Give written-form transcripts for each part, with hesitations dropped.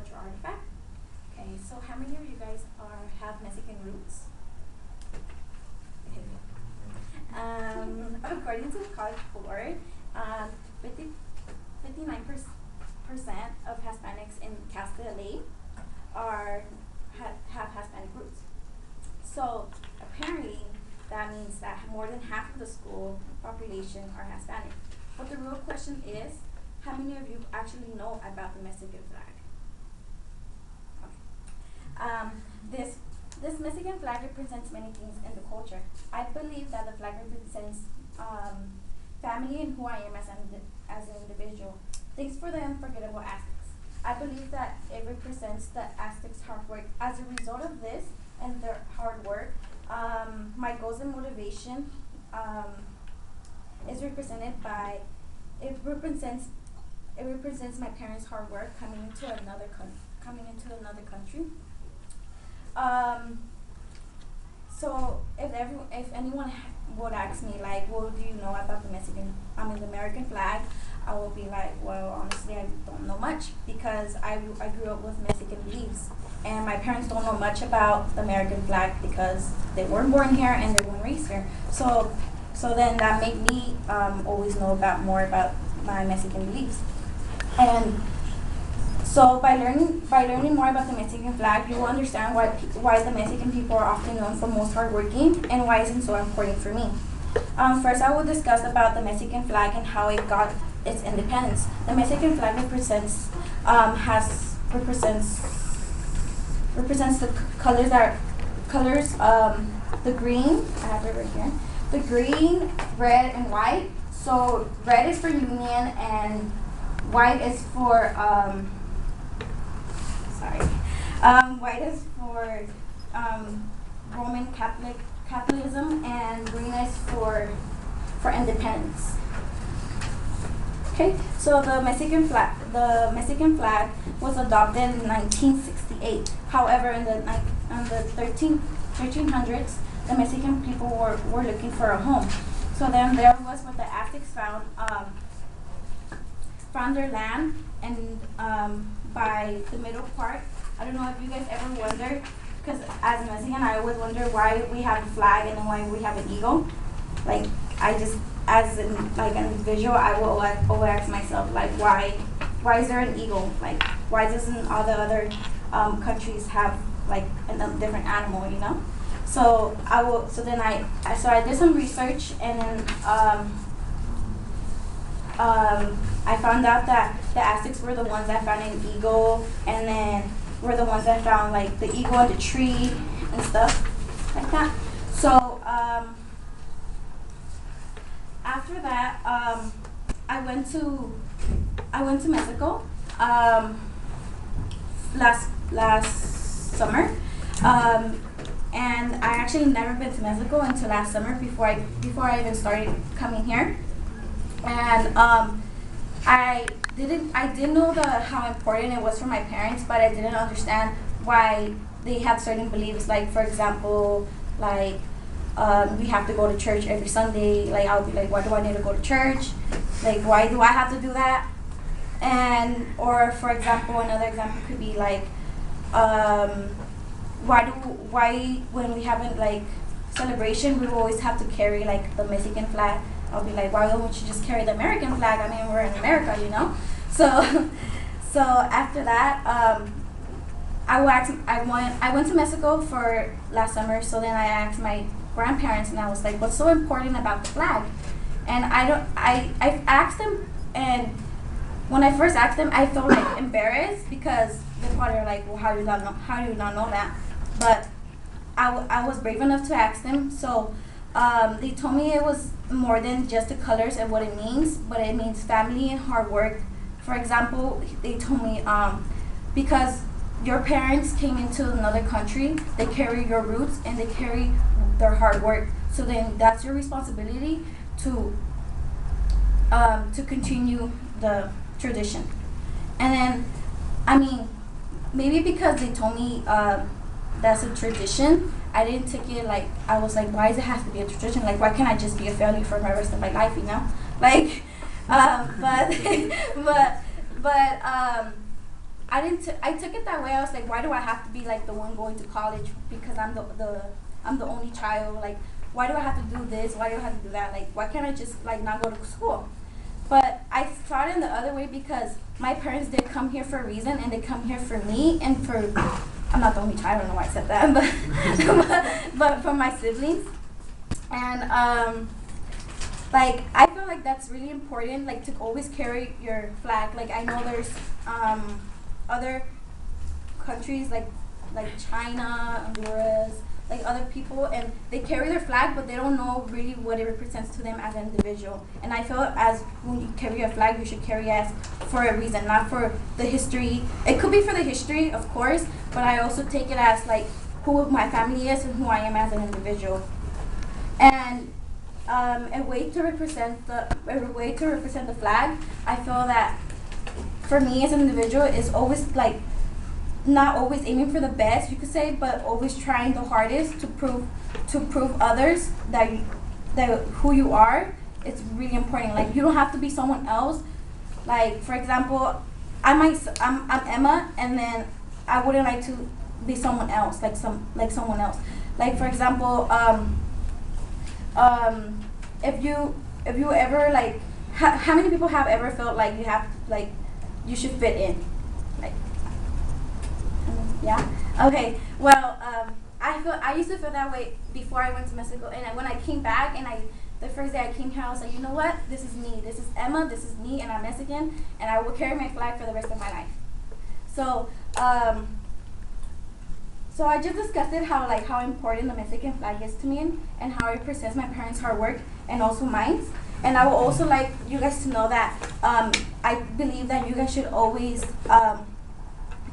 cultural artifact. Okay, so how many of you guys have Mexican roots? According to the College Board, 59% of Hispanics in Castilla have Hispanic roots. So apparently that means that more than half of the school population are Hispanic. But the real question is, how many of you actually know about the Mexican flag? Okay. This Mexican flag represents many things in the culture. I believe that the flag represents family and who I am as an individual. Things for the unforgettable Aztecs. I believe that it represents the Aztecs' hard work. As a result of this and their hard work, my goals and motivation is represented by, it represents my parents' hard work coming into another country. So if anyone would ask me like, what do you know about the American flag, I will be like, well, honestly, I don't know much because I grew up with Mexican beliefs, and my parents don't know much about the American flag because they weren't born here and they weren't raised here. So then that made me always know more about my Mexican beliefs. And so by learning more about the Mexican flag, you will understand why the Mexican people are often known for most hardworking and why it's so important for me. First, I will discuss about the Mexican flag and how it got its independence. The Mexican flag represents the colors the green. I have it right here. The green, red, and white. So red is for union and white is for white is for Roman Catholicism, and green is for independence. Okay, so the Mexican flag was adopted in 1968. However, in the 1300s, the Mexican people were looking for a home. So then there was what the Aztecs found their land, and by the middle part, I don't know if you guys ever wondered, because as a Mexican, I always wonder why we have a flag and then why we have an eagle. Like, as an individual, I will always ask myself, like, why is there an eagle? Like, why doesn't all the other countries have like a different animal, you know? So I did some research, and then I found out that the Aztecs were the ones that found an eagle, and then were the ones that found like the eagle on the tree and stuff like that. So after that, I went to Mexico last summer, and I actually never been to Mexico until last summer before I even started coming here, and I did know how important it was for my parents, but I didn't understand why they had certain beliefs. Like, for example, like we have to go to church every Sunday. Like, I'll be like, why do I need to go to church? Like, why do I have to do that? Or for example, another example could be like, why when we have like celebration, we always have to carry like the Mexican flag. I'll be like, why don't you just carry the American flag? I mean, we're in America, you know? So after that, I went to Mexico for last summer. So then I asked my grandparents, and I was like, what's so important about the flag? And I asked them, and when I first asked them, I felt like embarrassed because they probably were like, well, how do you not know that? But I was brave enough to ask them. So they told me it was more than just the colors and what it means, but it means family and hard work. For example, they told me because your parents came into another country, they carry your roots and they carry their hard work. So then that's your responsibility to continue the tradition. And then, I mean, maybe because they told me that's a tradition, I didn't take it like, I was like, why does it have to be a tradition? Like, why can't I just be a failure for the rest of my life, you know? Like, but I took it that way. I was like, why do I have to be like the one going to college because I'm the only child? Like, why do I have to do this? Why do I have to do that? Like, why can't I just like not go to school? But I thought in the other way because my parents did come here for a reason, and they come here for me and for, I'm not the only child, I don't know why I said that, but for my siblings. And like, I feel like that's really important, like to always carry your flag. Like, I know there's other countries like China, Honduras, like other people, and they carry their flag, but they don't know really what it represents to them as an individual. And I feel as when you carry a flag, you should carry it for a reason, not for the history. It could be for the history, of course, but I also take it as like who my family is and who I am as an individual. And a way to represent the flag, I feel that for me as an individual is always like not always aiming for the best, you could say, but always trying the hardest to prove others that who you are. It's really important. Like, you don't have to be someone else. Like, for example, I'm Emma, and then I wouldn't like to be someone else, like someone else. Like, for example, if you ever like, how many people have ever felt like you should fit in, like. Yeah. Okay. Well, I used to feel that way before I went to Mexico, and when I came back, and the first day I came here, I was like, you know what? This is me. This is Emma. This is me, and I'm Mexican, and I will carry my flag for the rest of my life. So, so I just discussed it how important the Mexican flag is to me, and how it represents my parents' hard work and also mine. And I would also like you guys to know that I believe that you guys should always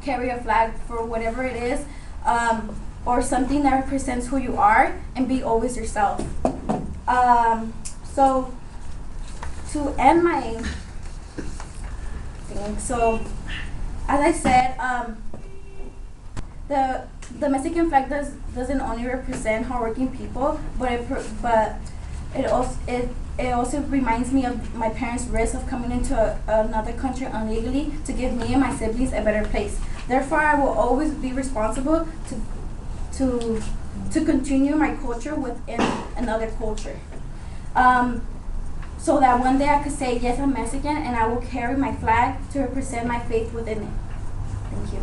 carry a flag for whatever it is, or something that represents who you are, and be always yourself. So to end my thing, so as I said, the Mexican flag doesn't only represent hardworking people, but it also reminds me of my parents' risk of coming into another country illegally to give me and my siblings a better place. Therefore, I will always be responsible to continue my culture within another culture. So that one day I could say, yes, I'm Mexican, and I will carry my flag to represent my faith within it. Thank you.